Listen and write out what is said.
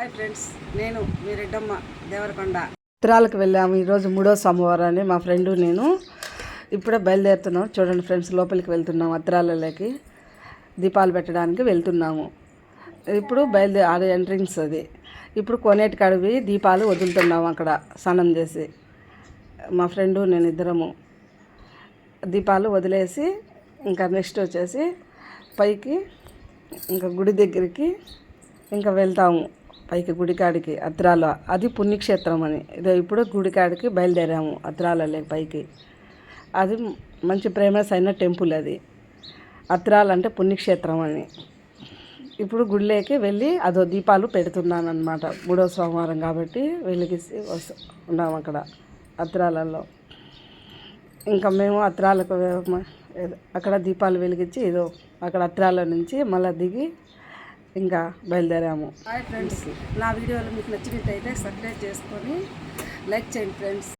Hi friends, నేను మీ రెడ్డమ్మ దేవరకొండ. చిత్రాలకు వెళ్ళాము. ఈరోజు 3వ సోమవారాన్ని మా ఫ్రెండు నేను ఇప్పుడే బయలుదేరుతున్నాం. చూడండి ఫ్రెండ్స్, లోపలికి వెళ్తున్నాము. అత్రాలలోకి దీపాలు పెట్టడానికి వెళ్తున్నాము. ఇప్పుడు ఆడ ఎంట్రింగ్స్ అది. ఇప్పుడు కోనేటి కడివి దీపాలు వదులుతున్నాము. అక్కడ స్నానం చేసి మా ఫ్రెండు నేను ఇద్దరము దీపాలు వదిలేసి ఇంకా నెక్స్ట్ వచ్చేసి పైకి ఇంకా గుడి దగ్గరికి ఇంకా వెళ్తాము. పైకి గుడికాడికి అత్రాల అది పుణ్యక్షేత్రం అని ఇదో ఇప్పుడు గుడికాడికి బయలుదేరాము. అత్రాల పైకి అది మంచి ఫేమస్ అయిన టెంపుల్ అది. అత్రాల అంటే పుణ్యక్షేత్రం అని. ఇప్పుడు గుడిలోకి వెళ్ళి అదో దీపాలు పెడుతున్నాను అనమాట. 3వ సోమవారం కాబట్టి వెలిగిసి ఉన్నాము అక్కడ అత్రాలలో. ఇంకా మేము అత్రాలకు అక్కడ దీపాలు వెలిగించి ఏదో అక్కడ అత్రాల నుంచి మళ్ళీ దిగి ఇంకా బయలుదేరాము. హాయ్ ఫ్రెండ్స్, నా వీడియోలు మీకు నచ్చినట్టయితే సబ్స్క్రైబ్ చేసుకొని లైక్ చేయండి ఫ్రెండ్స్.